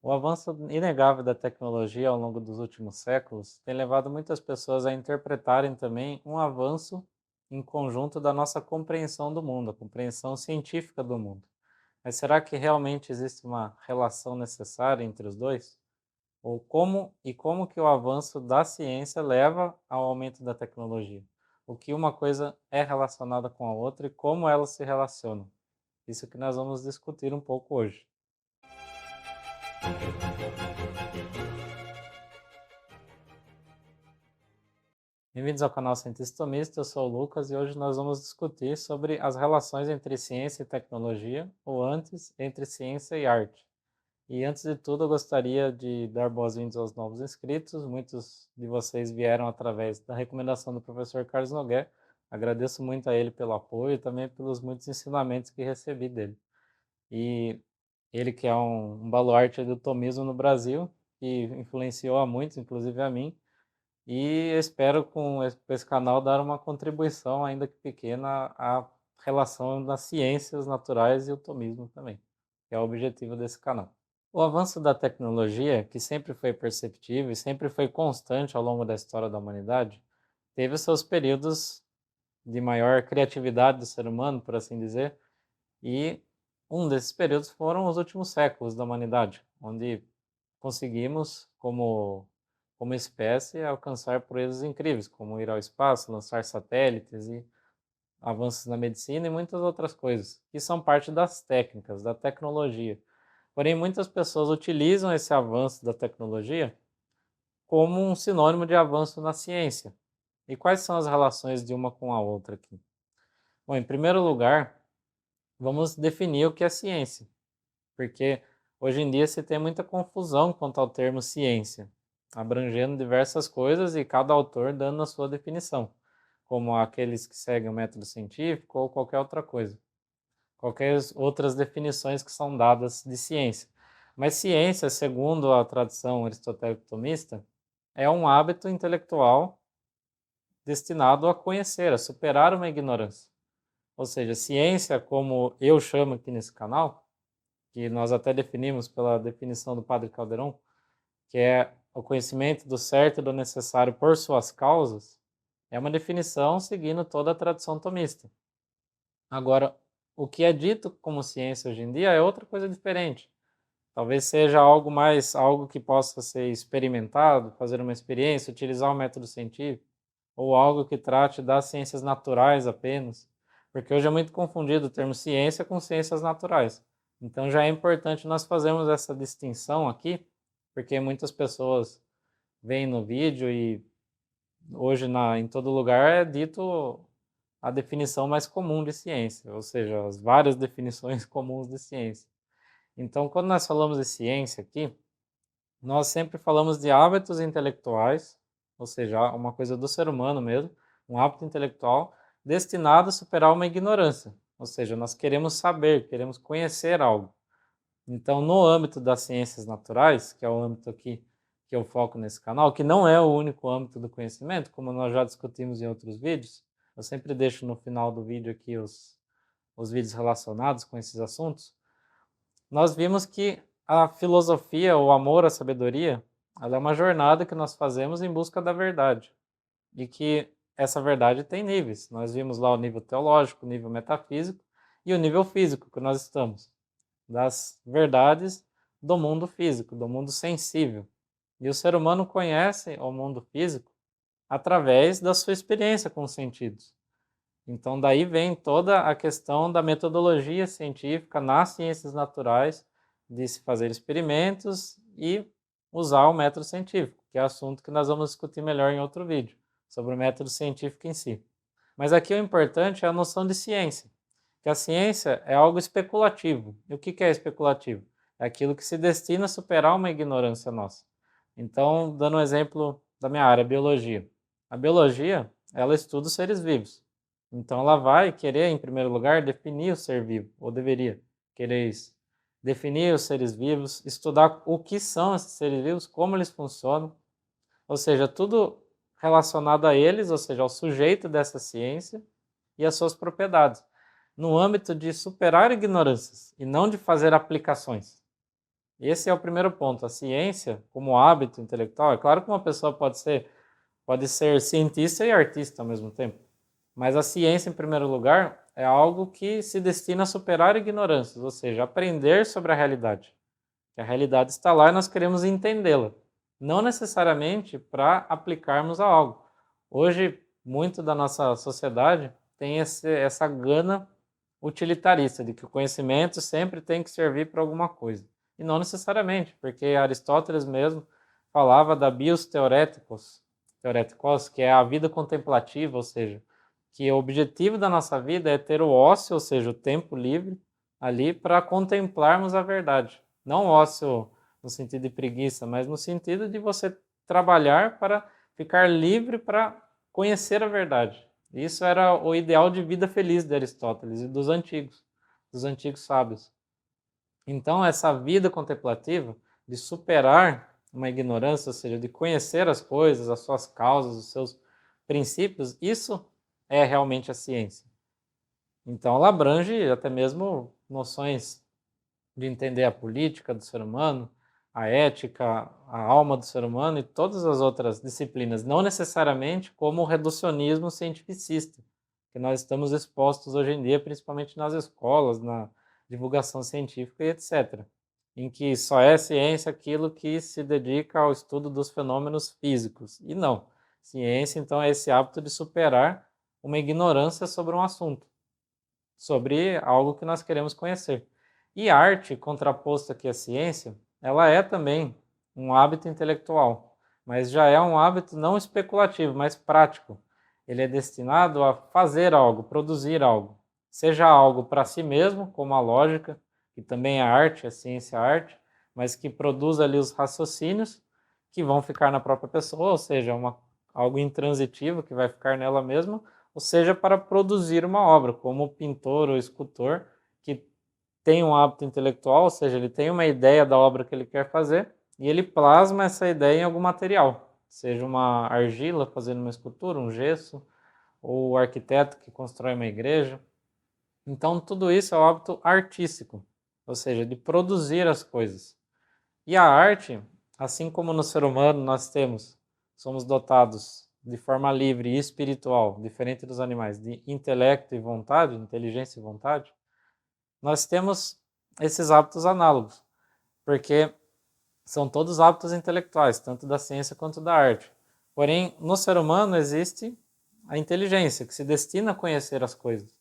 O avanço inegável da tecnologia ao longo dos últimos séculos tem levado muitas pessoas a interpretarem também um avanço em conjunto da nossa compreensão do mundo, a compreensão científica do mundo. Mas será que realmente existe uma relação necessária entre os dois? Ou como que o avanço da ciência leva ao aumento da tecnologia? O que uma coisa é relacionada com a outra e como elas se relacionam? Isso que nós vamos discutir um pouco hoje. Bem-vindos ao canal Cientista Tomista, eu sou o Lucas e hoje nós vamos discutir sobre as relações entre ciência e tecnologia, ou antes, entre ciência e arte. E antes de tudo, eu gostaria de dar boas-vindas aos novos inscritos. Muitos de vocês vieram através da recomendação do professor Carlos Nogueira. Agradeço muito a ele pelo apoio e também pelos muitos ensinamentos que recebi dele. E ele que é um baluarte do tomismo no Brasil, que influenciou a muitos, inclusive a mim, e espero com esse canal dar uma contribuição, ainda que pequena, à relação das ciências naturais e o tomismo também, que é o objetivo desse canal. O avanço da tecnologia, que sempre foi perceptível e sempre foi constante ao longo da história da humanidade, teve seus períodos de maior criatividade do ser humano, por assim dizer, e um desses períodos foram os últimos séculos da humanidade, onde conseguimos, como espécie, alcançar proezas incríveis, como ir ao espaço, lançar satélites e avanços na medicina e muitas outras coisas, que são parte das técnicas, da tecnologia. Porém, muitas pessoas utilizam esse avanço da tecnologia como um sinônimo de avanço na ciência. E quais são as relações de uma com a outra aqui? Bom, em primeiro lugar, vamos definir o que é ciência, porque hoje em dia se tem muita confusão quanto ao termo ciência, abrangendo diversas coisas e cada autor dando a sua definição, como aqueles que seguem o método científico ou qualquer outra coisa, qualquer outras definições que são dadas de ciência. Mas ciência, segundo a tradição aristotélico-tomista, é um hábito intelectual destinado a conhecer, a superar uma ignorância. Ou seja, ciência, como eu chamo aqui nesse canal, que nós até definimos pela definição do Padre Calderon, que é o conhecimento do certo e do necessário por suas causas, é uma definição seguindo toda a tradição tomista. Agora, o que é dito como ciência hoje em dia é outra coisa diferente. Talvez seja algo que possa ser experimentado, fazer uma experiência, utilizar o método científico, ou algo que trate das ciências naturais apenas, porque hoje é muito confundido o termo ciência com ciências naturais. Então já é importante nós fazermos essa distinção aqui, porque muitas pessoas veem no vídeo e hoje em todo lugar é dito a definição mais comum de ciência, ou seja, as várias definições comuns de ciência. Então, quando nós falamos de ciência aqui, nós sempre falamos de hábitos intelectuais, ou seja, uma coisa do ser humano mesmo, um hábito intelectual destinado a superar uma ignorância, ou seja, nós queremos saber, queremos conhecer algo. Então, no âmbito das ciências naturais, que é o âmbito aqui que eu foco nesse canal, que não é o único âmbito do conhecimento, como nós já discutimos em outros vídeos, eu sempre deixo no final do vídeo aqui os vídeos relacionados com esses assuntos, nós vimos que a filosofia, o amor à sabedoria, ela é uma jornada que nós fazemos em busca da verdade. E que essa verdade tem níveis. Nós vimos lá o nível teológico, o nível metafísico e o nível físico que nós estamos. Das verdades do mundo físico, do mundo sensível. E o ser humano conhece o mundo físico através da sua experiência com os sentidos. Então, daí vem toda a questão da metodologia científica nas ciências naturais, de se fazer experimentos e usar o método científico, que é assunto que nós vamos discutir melhor em outro vídeo, sobre o método científico em si. Mas aqui o importante é a noção de ciência, que a ciência é algo especulativo. E o que é especulativo? É aquilo que se destina a superar uma ignorância nossa. Então, dando um exemplo da minha área, biologia. A biologia, ela estuda os seres vivos. Então ela vai querer, em primeiro lugar, definir o ser vivo, ou deveria querer isso. Definir os seres vivos, estudar o que são esses seres vivos, como eles funcionam, ou seja, tudo relacionado a eles, ou seja, ao sujeito dessa ciência e às suas propriedades, no âmbito de superar ignorâncias e não de fazer aplicações. Esse é o primeiro ponto. A ciência, como hábito intelectual, é claro que uma pessoa pode ser cientista e artista ao mesmo tempo. Mas a ciência, em primeiro lugar, é algo que se destina a superar ignorâncias, ou seja, aprender sobre a realidade. Que a realidade está lá e nós queremos entendê-la, não necessariamente para aplicarmos a algo. Hoje, muito da nossa sociedade tem essa gana utilitarista de que o conhecimento sempre tem que servir para alguma coisa. E não necessariamente, porque Aristóteles mesmo falava da bios teoretikos, que é a vida contemplativa, ou seja, que o objetivo da nossa vida é ter o ócio, ou seja, o tempo livre, ali para contemplarmos a verdade. Não ócio no sentido de preguiça, mas no sentido de você trabalhar para ficar livre para conhecer a verdade. Isso era o ideal de vida feliz de Aristóteles e dos antigos sábios. Então, essa vida contemplativa, de superar uma ignorância, ou seja, de conhecer as coisas, as suas causas, os seus princípios, isso é realmente a ciência. Então, ela abrange até mesmo noções de entender a política do ser humano, a ética, a alma do ser humano e todas as outras disciplinas, não necessariamente como o reducionismo cientificista, que nós estamos expostos hoje em dia, principalmente nas escolas, na divulgação científica e etc., em que só é ciência aquilo que se dedica ao estudo dos fenômenos físicos. E não. Ciência, então, é esse hábito de superar uma ignorância sobre um assunto, sobre algo que nós queremos conhecer. E a arte, contraposto aqui à ciência, ela é também um hábito intelectual, mas já é um hábito não especulativo, mas prático. Ele é destinado a fazer algo, produzir algo, seja algo para si mesmo, como a lógica, que também é arte, a ciência é arte, mas que produz ali os raciocínios que vão ficar na própria pessoa, ou seja, algo intransitivo que vai ficar nela mesma, ou seja, para produzir uma obra, como o pintor ou escultor, que tem um hábito intelectual, ou seja, ele tem uma ideia da obra que ele quer fazer e ele plasma essa ideia em algum material, seja uma argila fazendo uma escultura, um gesso, ou o arquiteto que constrói uma igreja. Então, tudo isso é o hábito artístico, ou seja, de produzir as coisas. E a arte, assim como no ser humano somos dotados de forma livre e espiritual, diferente dos animais, de intelecto e vontade, inteligência e vontade, nós temos esses hábitos análogos, porque são todos hábitos intelectuais, tanto da ciência quanto da arte. Porém, no ser humano existe a inteligência, que se destina a conhecer as coisas.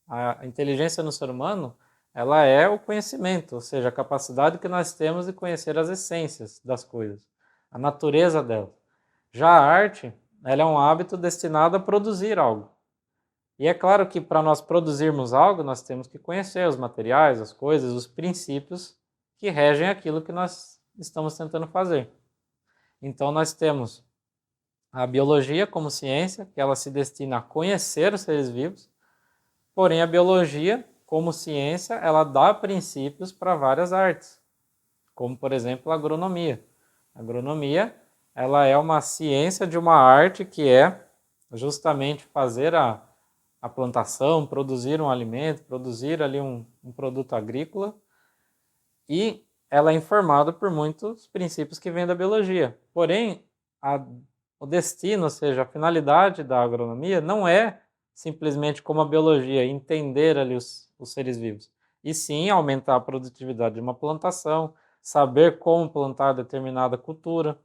A inteligência no ser humano, ela é o conhecimento, ou seja, a capacidade que nós temos de conhecer as essências das coisas, a natureza delas. Já a arte, ela é um hábito destinado a produzir algo. E é claro que para nós produzirmos algo, nós temos que conhecer os materiais, as coisas, os princípios que regem aquilo que nós estamos tentando fazer. Então nós temos a biologia como ciência, que ela se destina a conhecer os seres vivos, porém a biologia como ciência, ela dá princípios para várias artes, como por exemplo a agronomia. A agronomia, ela é uma ciência de uma arte que é justamente fazer a plantação, produzir um alimento, produzir ali um produto agrícola, e ela é informada por muitos princípios que vêm da biologia. Porém, o destino, ou seja, a finalidade da agronomia não é simplesmente como a biologia, entender ali os seres vivos, e sim aumentar a produtividade de uma plantação, saber como plantar determinada cultura,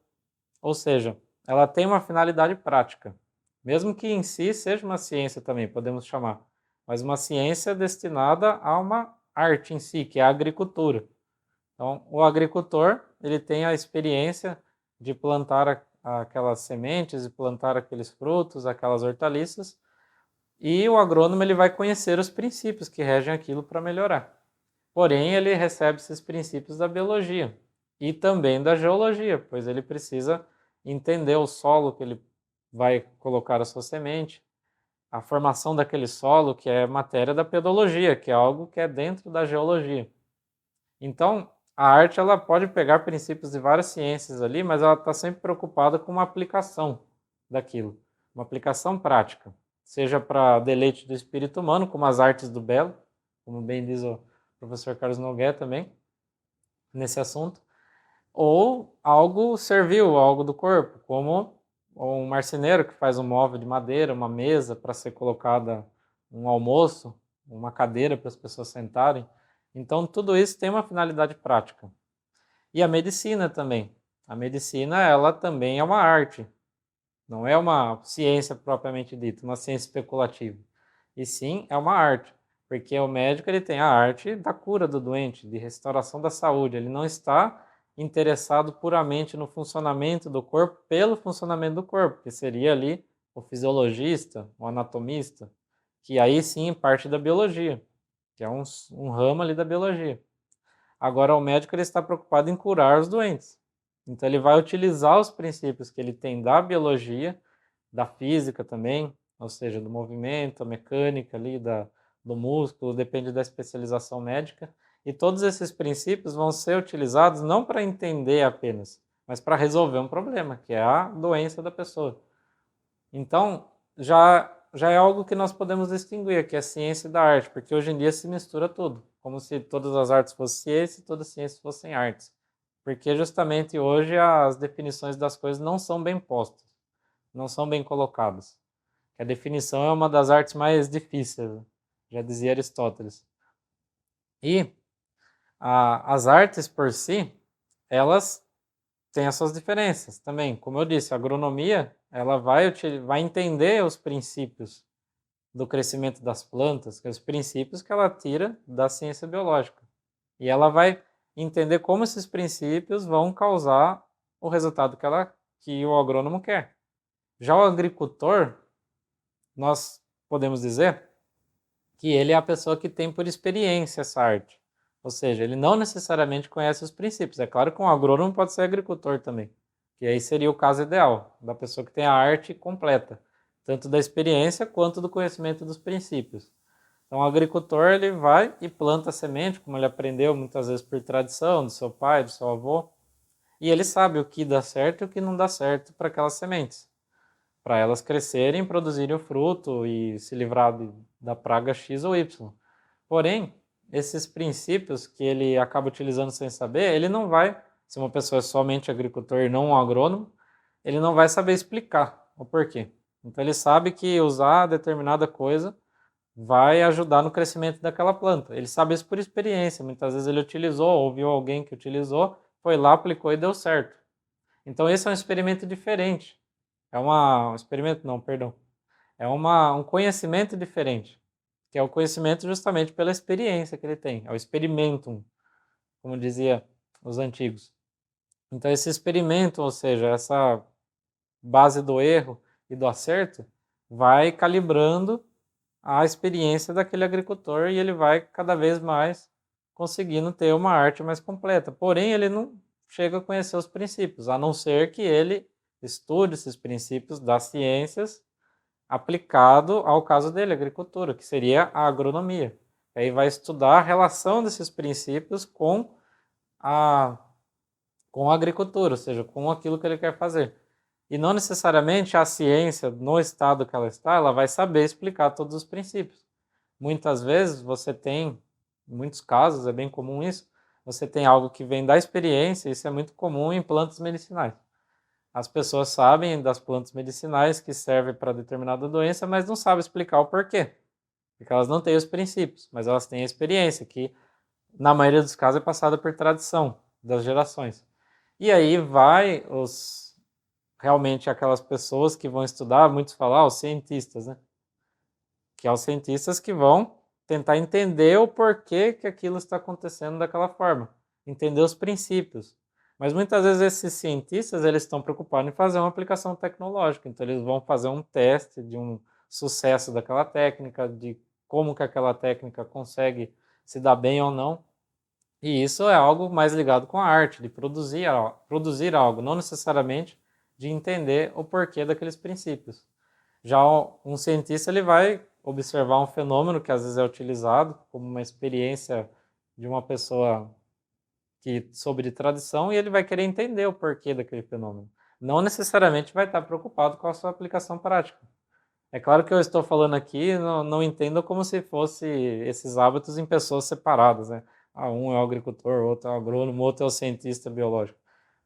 ou seja, ela tem uma finalidade prática. Mesmo que em si seja uma ciência também, podemos chamar, mas uma ciência destinada a uma arte em si, que é a agricultura. Então, o agricultor, ele tem a experiência de plantar aquelas sementes, de plantar aqueles frutos, aquelas hortaliças, e o agrônomo ele vai conhecer os princípios que regem aquilo para melhorar. Porém, ele recebe esses princípios da biologia e também da geologia, pois ele precisa entender o solo que ele vai colocar a sua semente, a formação daquele solo, que é matéria da pedologia, que é algo que é dentro da geologia. Então, a arte ela pode pegar princípios de várias ciências ali, mas ela está sempre preocupada com uma aplicação daquilo, uma aplicação prática, seja para deleite do espírito humano, como as artes do belo, como bem diz o professor Carlos Nogueira também, nesse assunto, ou algo servil, algo do corpo, como um marceneiro que faz um móvel de madeira, uma mesa para ser colocada um almoço, uma cadeira para as pessoas sentarem. Então, tudo isso tem uma finalidade prática. E a medicina também. A medicina, ela também é uma arte. Não é uma ciência propriamente dita, uma ciência especulativa. E sim, é uma arte. Porque o médico ele tem a arte da cura do doente, de restauração da saúde. Ele não está interessado puramente no funcionamento do corpo pelo funcionamento do corpo, que seria ali o fisiologista, o anatomista, que aí sim parte da biologia, que é um ramo ali da biologia. Agora, o médico ele está preocupado em curar os doentes. Então, ele vai utilizar os princípios que ele tem da biologia, da física também, ou seja, do movimento, a mecânica ali, do músculo, depende da especialização médica. E todos esses princípios vão ser utilizados não para entender apenas, mas para resolver um problema, que é a doença da pessoa. Então, já é algo que nós podemos distinguir, que é a ciência da arte, porque hoje em dia se mistura tudo, como se todas as artes fossem ciência e todas as ciências fossem artes. Porque justamente hoje as definições das coisas não são bem postas, não são bem colocadas. A definição é uma das artes mais difíceis, já dizia Aristóteles. E as artes por si, elas têm as suas diferenças também. Como eu disse, a agronomia ela vai entender os princípios do crescimento das plantas, que é os princípios que ela tira da ciência biológica. E ela vai entender como esses princípios vão causar o resultado que o agrônomo quer. Já o agricultor, nós podemos dizer que ele é a pessoa que tem por experiência essa arte. Ou seja, ele não necessariamente conhece os princípios. É claro que um agrônomo pode ser agricultor também, que aí seria o caso ideal, da pessoa que tem a arte completa, tanto da experiência quanto do conhecimento dos princípios. Então, o agricultor ele vai e planta a semente, como ele aprendeu muitas vezes por tradição, do seu pai, do seu avô, e ele sabe o que dá certo e o que não dá certo para aquelas sementes, para elas crescerem, produzirem o fruto e se livrar da praga X ou Y. Porém, esses princípios que ele acaba utilizando sem saber, ele não vai, se uma pessoa é somente agricultor e não um agrônomo, ele não vai saber explicar o porquê. Então ele sabe que usar determinada coisa vai ajudar no crescimento daquela planta. Ele sabe isso por experiência. Muitas vezes ele utilizou, ouviu alguém que utilizou, foi lá, aplicou e deu certo. Então esse é um experimento diferente. Um experimento não, perdão. É um conhecimento diferente, que é o conhecimento justamente pela experiência que ele tem. É o experimentum, como dizia os antigos. Então esse experimento, ou seja, essa base do erro e do acerto, vai calibrando a experiência daquele agricultor e ele vai cada vez mais conseguindo ter uma arte mais completa. Porém, ele não chega a conhecer os princípios, a não ser que ele estude esses princípios das ciências aplicado ao caso dele, agricultura, que seria a agronomia. Aí vai estudar a relação desses princípios a, com a agricultura, ou seja, com aquilo que ele quer fazer. E não necessariamente a ciência, no estado que ela está, ela vai saber explicar todos os princípios. Muitas vezes você tem, em muitos casos, é bem comum isso, você tem algo que vem da experiência, isso é muito comum em plantas medicinais. As pessoas sabem das plantas medicinais que servem para determinada doença, mas não sabem explicar o porquê. Porque elas não têm os princípios, mas elas têm a experiência, que na maioria dos casos é passada por tradição das gerações. E aí vai realmente aquelas pessoas que vão estudar, muitos falam, os cientistas, né? Que são os cientistas que vão tentar entender o porquê que aquilo está acontecendo daquela forma, entender os princípios. Mas muitas vezes esses cientistas eles estão preocupados em fazer uma aplicação tecnológica, então eles vão fazer um teste de um sucesso daquela técnica, de como que aquela técnica consegue se dar bem ou não. E isso é algo mais ligado com a arte, de produzir algo, não necessariamente de entender o porquê daqueles princípios. Já um cientista ele vai observar um fenômeno que às vezes é utilizado como uma experiência de uma pessoa que sobre tradição e ele vai querer entender o porquê daquele fenômeno. Não necessariamente vai estar preocupado com a sua aplicação prática. É claro que eu estou falando aqui, não entendo como se fosse esses hábitos em pessoas separadas, né? um é o agricultor, outro é o agrônomo, outro é o cientista biológico.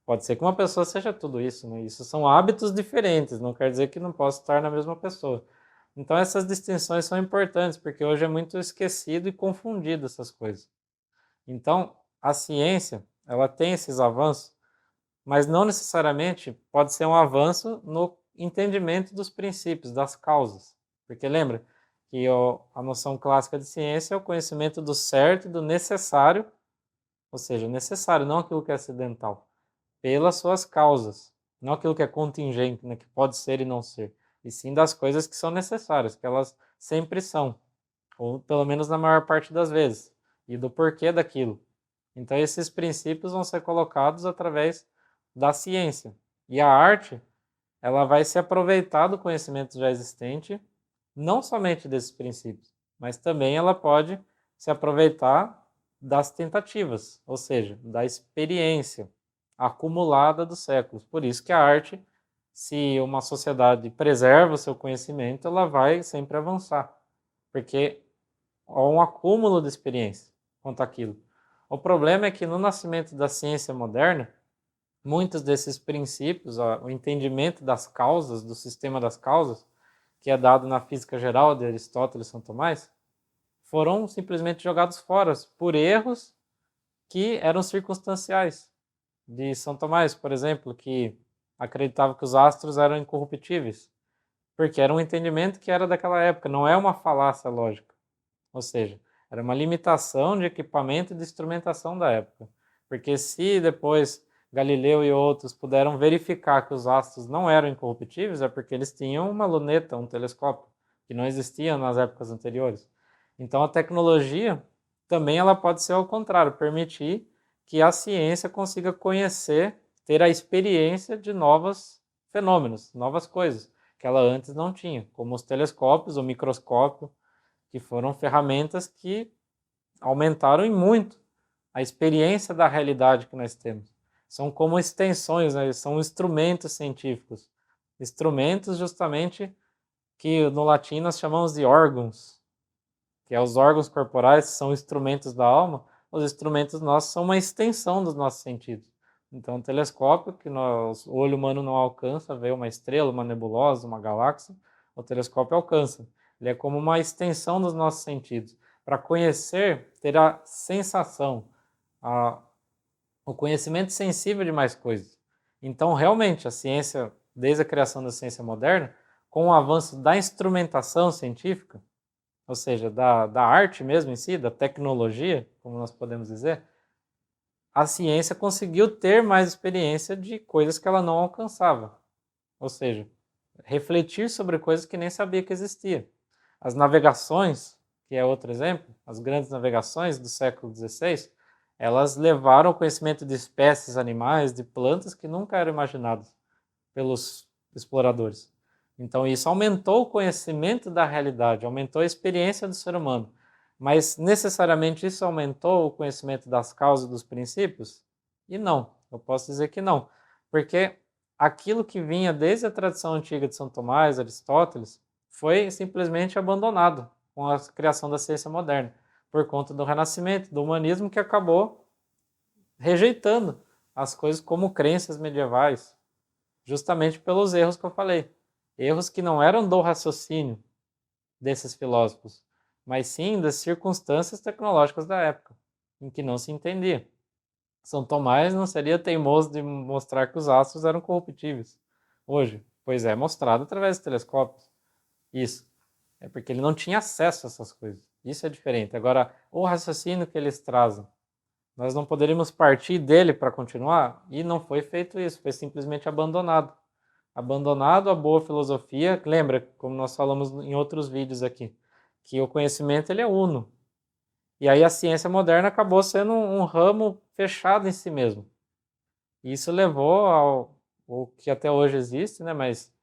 Pode ser que uma pessoa seja tudo isso, né? Isso são hábitos diferentes, não quer dizer que não possa estar na mesma pessoa. Então essas distinções são importantes, porque hoje é muito esquecido e confundido essas coisas. Então, a ciência, ela tem esses avanços, mas não necessariamente pode ser um avanço no entendimento dos princípios, das causas. Porque lembra que a noção clássica de ciência é o conhecimento do certo e do necessário, ou seja, necessário, não aquilo que é acidental, pelas suas causas, não aquilo que é contingente, né, que pode ser e não ser, e sim das coisas que são necessárias, que elas sempre são, ou pelo menos na maior parte das vezes, e do porquê daquilo. Então esses princípios vão ser colocados através da ciência. E a arte, ela vai se aproveitar do conhecimento já existente, não somente desses princípios, mas também ela pode se aproveitar das tentativas, ou seja, da experiência acumulada dos séculos. Por isso que a arte, se uma sociedade preserva o seu conhecimento, ela vai sempre avançar, porque há um acúmulo de experiência quanto àquilo. O problema é que no nascimento da ciência moderna, muitos desses princípios, o entendimento das causas, do sistema das causas, que é dado na física geral de Aristóteles e São Tomás, foram simplesmente jogados fora por erros que eram circunstanciais. De São Tomás, por exemplo, que acreditava que os astros eram incorruptíveis, porque era um entendimento que era daquela época, não é uma falácia lógica. Ou seja, era uma limitação de equipamento e de instrumentação da época. Porque se depois Galileu e outros puderam verificar que os astros não eram incorruptíveis, é porque eles tinham uma luneta, um telescópio, que não existia nas épocas anteriores. Então a tecnologia também ela pode ser ao contrário, permitir que a ciência consiga conhecer, ter a experiência de novos fenômenos, novas coisas, que ela antes não tinha, como os telescópios, o microscópio, que foram ferramentas que aumentaram em muito a experiência da realidade que nós temos. São como extensões, né? São instrumentos científicos. Instrumentos justamente que no latim nós chamamos de órgãos, que é os órgãos corporais, são instrumentos da alma. Os instrumentos nossos são uma extensão dos nossos sentidos. Então, o telescópio, que o olho humano não alcança, vê uma estrela, uma nebulosa, uma galáxia, o telescópio alcança. Ele é como uma extensão dos nossos sentidos. Para conhecer, ter a sensação, o conhecimento sensível de mais coisas. Então, realmente, a ciência, desde a criação da ciência moderna, com o avanço da instrumentação científica, ou seja, da arte mesmo em si, da tecnologia, como nós podemos dizer, a ciência conseguiu ter mais experiência de coisas que ela não alcançava. Ou seja, refletir sobre coisas que nem sabia que existia. As navegações, que é outro exemplo, as grandes navegações do século XVI, elas levaram o conhecimento de espécies animais, de plantas que nunca eram imaginadas pelos exploradores. Então isso aumentou o conhecimento da realidade, aumentou a experiência do ser humano. Mas necessariamente isso aumentou o conhecimento das causas e dos princípios? E não, eu posso dizer que não. Porque aquilo que vinha desde a tradição antiga de São Tomás, Aristóteles, foi simplesmente abandonado com a criação da ciência moderna, por conta do renascimento, do humanismo que acabou rejeitando as coisas como crenças medievais, justamente pelos erros que eu falei. Erros que não eram do raciocínio desses filósofos, mas sim das circunstâncias tecnológicas da época, em que não se entendia. São Tomás não seria teimoso de mostrar que os astros eram corruptíveis hoje, pois é mostrado através dos telescópios. Isso. É porque ele não tinha acesso a essas coisas. Isso é diferente. Agora, o raciocínio que eles trazem, nós não poderíamos partir dele para continuar? E não foi feito isso, foi simplesmente abandonado. Abandonado a boa filosofia. Lembra, como nós falamos em outros vídeos aqui, que o conhecimento ele é uno. E aí a ciência moderna acabou sendo um ramo fechado em si mesmo. E isso levou ao que até hoje existe, né? Mas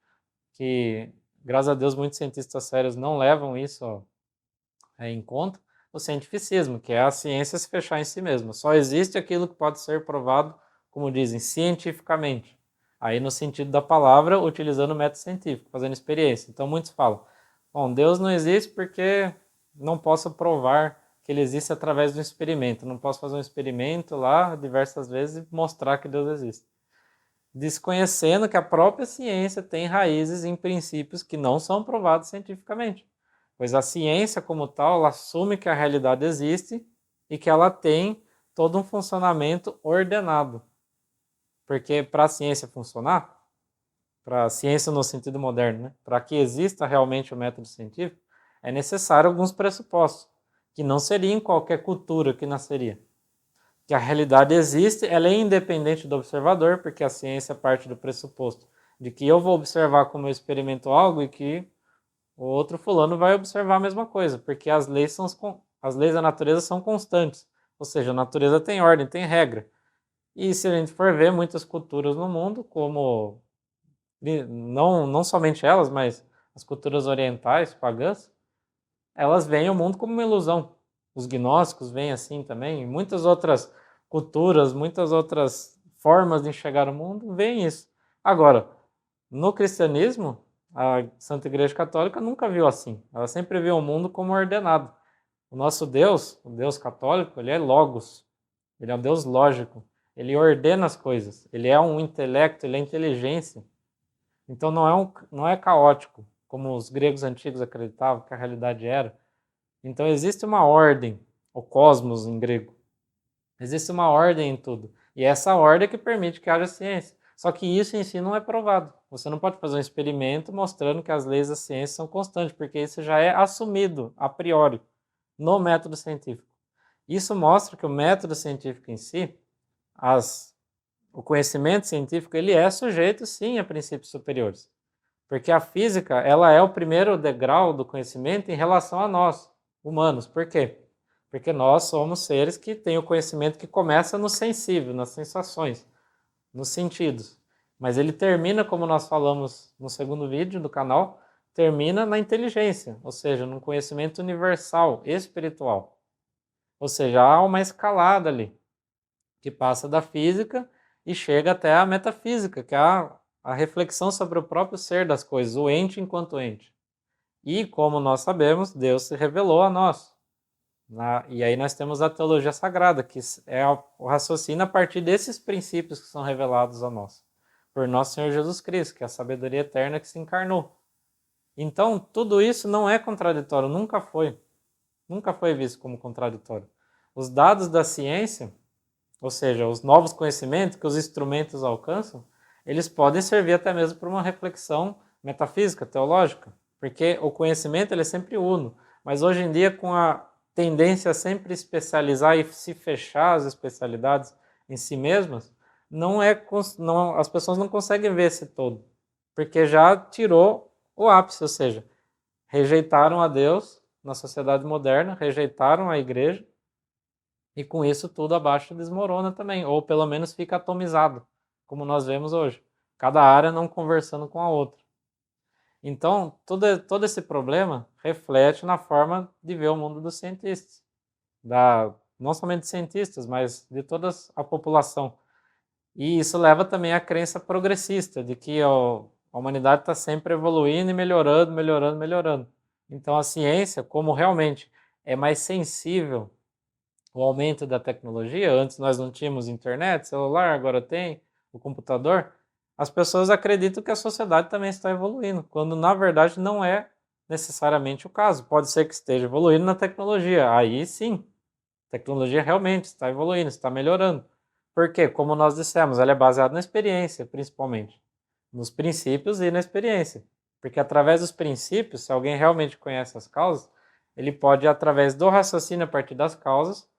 que, graças a Deus, muitos cientistas sérios não levam isso em conta, o cientificismo, que é a ciência se fechar em si mesma. Só existe aquilo que pode ser provado, como dizem, cientificamente. Aí no sentido da palavra, utilizando o método científico, fazendo experiência. Então muitos falam, bom, Deus não existe porque não posso provar que ele existe através de um experimento. Eu não posso fazer um experimento lá diversas vezes e mostrar que Deus existe. Desconhecendo que a própria ciência tem raízes em princípios que não são provados cientificamente. Pois a ciência, como tal, ela assume que a realidade existe e que ela tem todo um funcionamento ordenado. Porque para a ciência funcionar, para a ciência no sentido moderno, né, para que exista realmente o método científico, é necessário alguns pressupostos, que não seria em qualquer cultura que nasceria. Que a realidade existe, ela é independente do observador, porque a ciência parte do pressuposto de que eu vou observar como eu experimento algo e que o outro fulano vai observar a mesma coisa, porque as leis da natureza são constantes, ou seja, a natureza tem ordem, tem regra. E se a gente for ver muitas culturas no mundo, como não somente elas, mas as culturas orientais, pagãs, elas veem o mundo como uma ilusão. Os gnósticos veem assim também, muitas outras culturas, muitas outras formas de enxergar o mundo veem isso. Agora, no cristianismo, a Santa Igreja Católica nunca viu assim. Ela sempre viu o mundo como ordenado. O nosso Deus, o Deus católico, ele é logos. Ele é um Deus lógico. Ele ordena as coisas. Ele é um intelecto, ele é inteligência. Então não é caótico, como os gregos antigos acreditavam que a realidade era. Então existe uma ordem, o cosmos em grego. Existe uma ordem em tudo. E é essa ordem que permite que haja ciência. Só que isso em si não é provado. Você não pode fazer um experimento mostrando que as leis da ciência são constantes, porque isso já é assumido a priori no método científico. Isso mostra que o método científico em si, o conhecimento científico, ele é sujeito sim a princípios superiores. Porque a física, ela é o primeiro degrau do conhecimento em relação a nós, humanos. Por quê? Porque nós somos seres que têm o conhecimento que começa no sensível, nas sensações, nos sentidos. Mas ele termina, como nós falamos no segundo vídeo do canal, termina na inteligência, ou seja, num conhecimento universal, espiritual. Ou seja, há uma escalada ali, que passa da física e chega até a metafísica, que é a reflexão sobre o próprio ser das coisas, o ente enquanto ente. E, como nós sabemos, Deus se revelou a nós. E aí nós temos a teologia sagrada, que é o raciocínio a partir desses princípios que são revelados a nós, por nosso Senhor Jesus Cristo, que é a sabedoria eterna que se encarnou. Então, tudo isso não é contraditório, nunca foi. Nunca foi visto como contraditório. Os dados da ciência, ou seja, os novos conhecimentos que os instrumentos alcançam, eles podem servir até mesmo para uma reflexão metafísica, teológica, porque o conhecimento ele é sempre uno, mas hoje em dia com a tendência a sempre especializar e se fechar as especialidades em si mesmas, as pessoas não conseguem ver esse todo, porque já tirou o ápice, ou seja, rejeitaram a Deus na sociedade moderna, rejeitaram a igreja, e com isso tudo abaixo desmorona também, ou pelo menos fica atomizado, como nós vemos hoje. Cada área não conversando com a outra. Então, todo esse problema reflete na forma de ver o mundo dos cientistas. Não somente de cientistas, mas de toda a população. E isso leva também à crença progressista, de que a humanidade está sempre evoluindo e melhorando, melhorando, melhorando. Então, a ciência, como realmente é mais sensível o aumento da tecnologia, antes nós não tínhamos internet, celular, agora tem, o computador, as pessoas acreditam que a sociedade também está evoluindo, quando na verdade não é necessariamente o caso. Pode ser que esteja evoluindo na tecnologia, aí sim, a tecnologia realmente está evoluindo, está melhorando. Porque, como nós dissemos, ela é baseada na experiência, principalmente, nos princípios e na experiência. Porque através dos princípios, se alguém realmente conhece as causas, ele pode, através do raciocínio a partir das causas,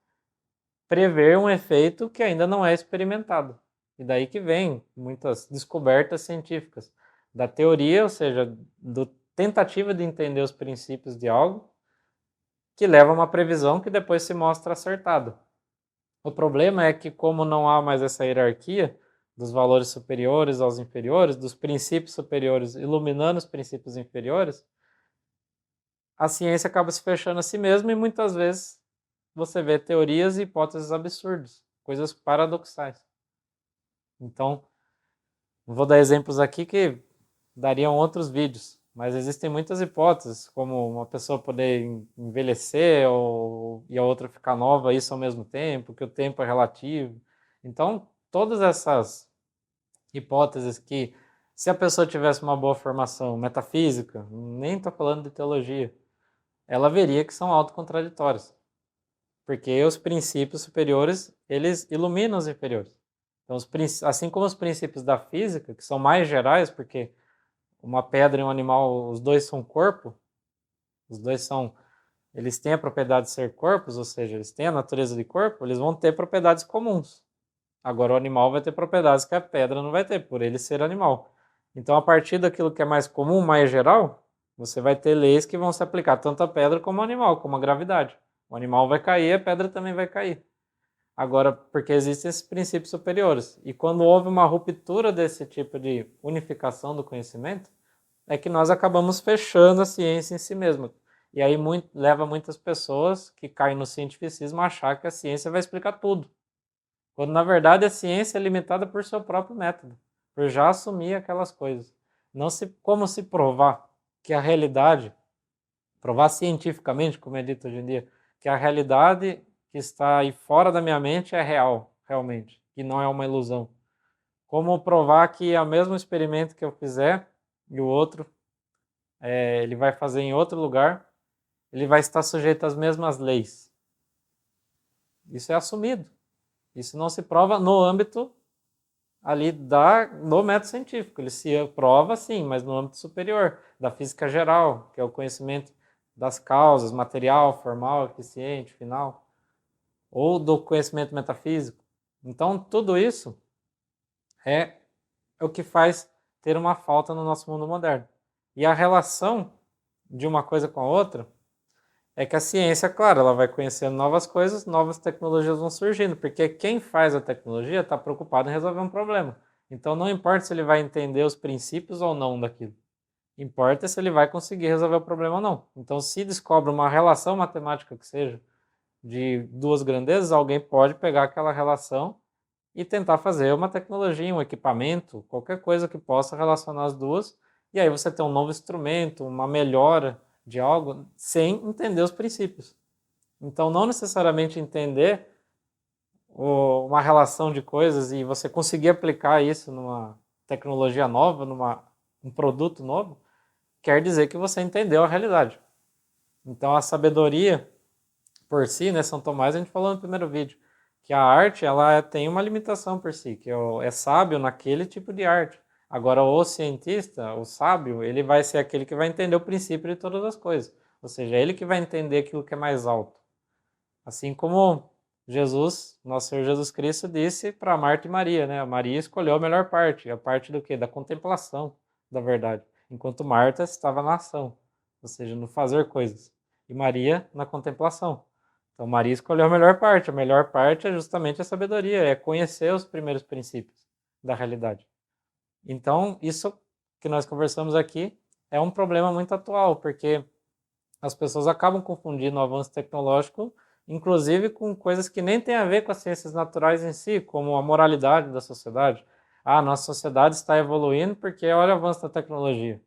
prever um efeito que ainda não é experimentado. E daí que vem muitas descobertas científicas da teoria, ou seja, da tentativa de entender os princípios de algo, que leva a uma previsão que depois se mostra acertada. O problema é que, como não há mais essa hierarquia dos valores superiores aos inferiores, dos princípios superiores iluminando os princípios inferiores, a ciência acaba se fechando a si mesma e muitas vezes você vê teorias e hipóteses absurdas, coisas paradoxais. Então, vou dar exemplos aqui que dariam outros vídeos, Mas existem muitas hipóteses, como uma pessoa poder envelhecer e a outra ficar nova, isso ao mesmo tempo, que o tempo é relativo. Então, todas essas hipóteses que, se a pessoa tivesse uma boa formação metafísica, nem estou falando de teologia, ela veria que são autocontraditórias. Porque os princípios superiores, eles iluminam os inferiores. Então, assim como os princípios da física, que são mais gerais, porque uma pedra e um animal, os dois são corpo, os dois são, eles têm a propriedade de ser corpos, ou seja, eles têm a natureza de corpo, eles vão ter propriedades comuns. Agora o animal vai ter propriedades que a pedra não vai ter, por ele ser animal. Então, a partir daquilo que é mais comum, mais geral, você vai ter leis que vão se aplicar tanto à pedra como ao animal, como a gravidade. O animal vai cair, a pedra também vai cair. Agora, porque existem esses princípios superiores. E quando houve uma ruptura desse tipo de unificação do conhecimento, é que nós acabamos fechando a ciência em si mesma. E aí leva muitas pessoas que caem no cientificismo a achar que a ciência vai explicar tudo. Quando na verdade a ciência é limitada por seu próprio método, por já assumir aquelas coisas. Não se, como se provar que a realidade, provar cientificamente, como é dito hoje em dia, que a realidade que está aí fora da minha mente é real, realmente, e não é uma ilusão. Como provar que o mesmo experimento que eu fizer e o outro ele vai fazer em outro lugar, ele vai estar sujeito às mesmas leis. Isso é assumido. Isso não se prova no âmbito ali do método científico. Ele se prova, sim, mas no âmbito superior, da física geral, que é o conhecimento das causas, material, formal, eficiente, final, ou do conhecimento metafísico. Então, tudo isso é o que faz ter uma falta no nosso mundo moderno. E a relação de uma coisa com a outra é que a ciência, claro, ela vai conhecendo novas coisas, novas tecnologias vão surgindo, porque quem faz a tecnologia está preocupado em resolver um problema. Então não importa se ele vai entender os princípios ou não daquilo. Importa se ele vai conseguir resolver o problema ou não. Então, se descobre uma relação matemática que seja de duas grandezas, alguém pode pegar aquela relação e tentar fazer uma tecnologia, um equipamento, qualquer coisa que possa relacionar as duas, e aí você tem um novo instrumento, uma melhora de algo, sem entender os princípios. Então, não necessariamente entender uma relação de coisas e você conseguir aplicar isso numa tecnologia nova, um produto novo, quer dizer que você entendeu a realidade. Então, a sabedoria por si, né, São Tomás, a gente falou no primeiro vídeo, que a arte ela tem uma limitação por si, que é sábio naquele tipo de arte. Agora, o cientista, o sábio, ele vai ser aquele que vai entender o princípio de todas as coisas. Ou seja, é ele que vai entender aquilo que é mais alto. Assim como Jesus, nosso Senhor Jesus Cristo, disse para Marta e Maria, né? A Maria escolheu a melhor parte, a parte do quê? Da contemplação da verdade. Enquanto Marta estava na ação, ou seja, no fazer coisas. E Maria na contemplação. Então Maria escolheu a melhor parte. A melhor parte é justamente a sabedoria, é conhecer os primeiros princípios da realidade. Então, isso que nós conversamos aqui é um problema muito atual, porque as pessoas acabam confundindo o avanço tecnológico, inclusive com coisas que nem têm a ver com as ciências naturais em si, como a moralidade da sociedade. Ah, nossa sociedade está evoluindo porque olha o avanço da tecnologia.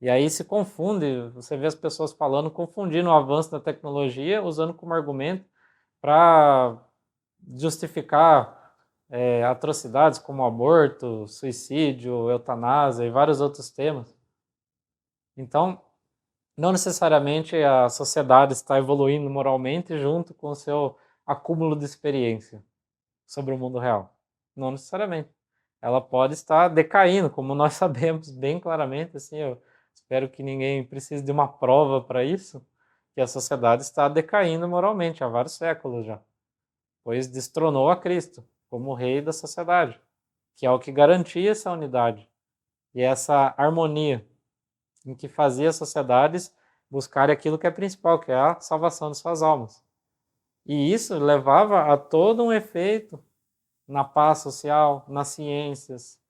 E aí se confunde, você vê as pessoas falando, confundindo o avanço da tecnologia, usando como argumento para justificar atrocidades como aborto, suicídio, eutanásia e vários outros temas. Então, não necessariamente a sociedade está evoluindo moralmente junto com o seu acúmulo de experiência sobre o mundo real. Não necessariamente. Ela pode estar decaindo, como nós sabemos bem claramente, assim, eu espero que ninguém precise de uma prova para isso, que a sociedade está decaindo moralmente há vários séculos já, pois destronou a Cristo como rei da sociedade, que é o que garantia essa unidade e essa harmonia em que fazia as sociedades buscarem aquilo que é principal, que é a salvação de suas almas. E isso levava a todo um efeito na paz social, nas ciências,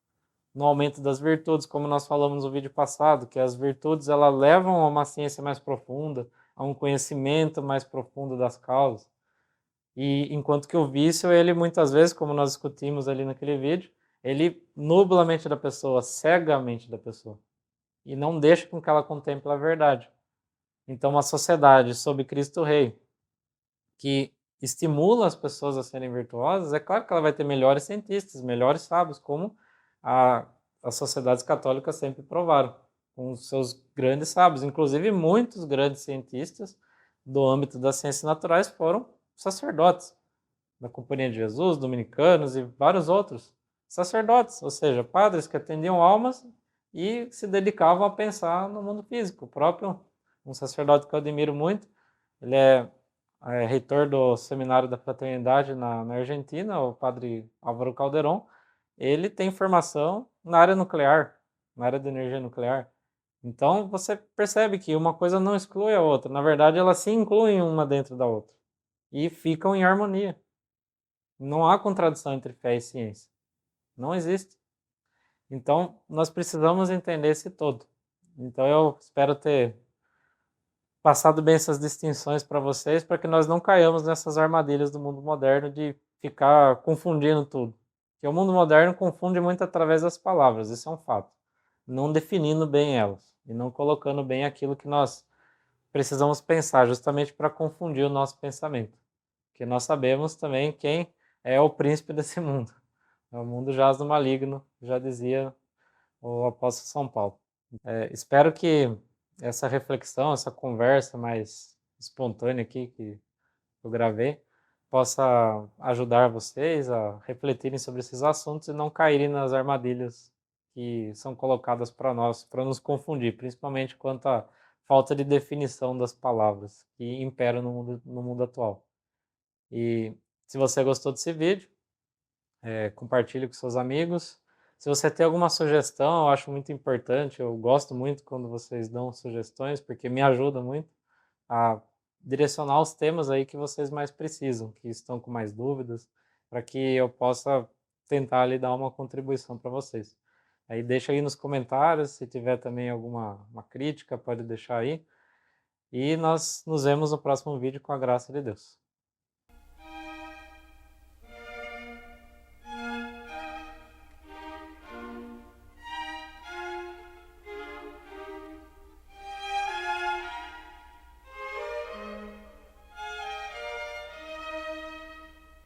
no aumento das virtudes, como nós falamos no vídeo passado, que as virtudes elas levam a uma ciência mais profunda, a um conhecimento mais profundo das causas. E enquanto que o vício, ele muitas vezes, como nós discutimos ali naquele vídeo, ele nubla a mente da pessoa, cega a mente da pessoa. e não deixa com que ela contemple a verdade. Então, uma sociedade sob Cristo Rei, que estimula as pessoas a serem virtuosas, é claro que ela vai ter melhores cientistas, melhores sábios, como as sociedades católicas sempre provaram, com os seus grandes sábios. Inclusive, muitos grandes cientistas do âmbito das ciências naturais foram sacerdotes, da Companhia de Jesus, dominicanos e vários outros sacerdotes, ou seja, padres que atendiam almas e se dedicavam a pensar no mundo físico. O próprio, um sacerdote que eu admiro muito, ele é reitor do Seminário da Fraternidade na Argentina, o padre Álvaro Calderon. Ele tem formação na área nuclear, na área de energia nuclear. Então você percebe que uma coisa não exclui a outra, na verdade elas se incluem uma dentro da outra e ficam em harmonia. Não há contradição entre fé e ciência. Não existe. Então, nós precisamos entender esse todo. Então, eu espero ter passado bem essas distinções para vocês, para que nós não caiamos nessas armadilhas do mundo moderno de ficar confundindo tudo. Porque o mundo moderno confunde muito através das palavras, isso é um fato. Não definindo bem elas e não colocando bem aquilo que nós precisamos pensar, justamente para confundir o nosso pensamento. Porque nós sabemos também quem é o príncipe desse mundo. O mundo jaz no maligno, já dizia o apóstolo São Paulo. Espero que essa reflexão, essa conversa mais espontânea aqui que eu gravei, possa ajudar vocês a refletirem sobre esses assuntos e não caírem nas armadilhas que são colocadas para nós, para nos confundir, principalmente quanto à falta de definição das palavras que imperam no mundo atual. E se você gostou desse vídeo, compartilhe com seus amigos. Se você tem alguma sugestão, eu acho muito importante, eu gosto muito quando vocês dão sugestões, porque me ajuda muito a direcionar os temas aí que vocês mais precisam, que estão com mais dúvidas, para que eu possa tentar ali dar uma contribuição para vocês. Aí deixa aí nos comentários, se tiver também alguma uma crítica, pode deixar aí. E nós nos vemos no próximo vídeo com a graça de Deus.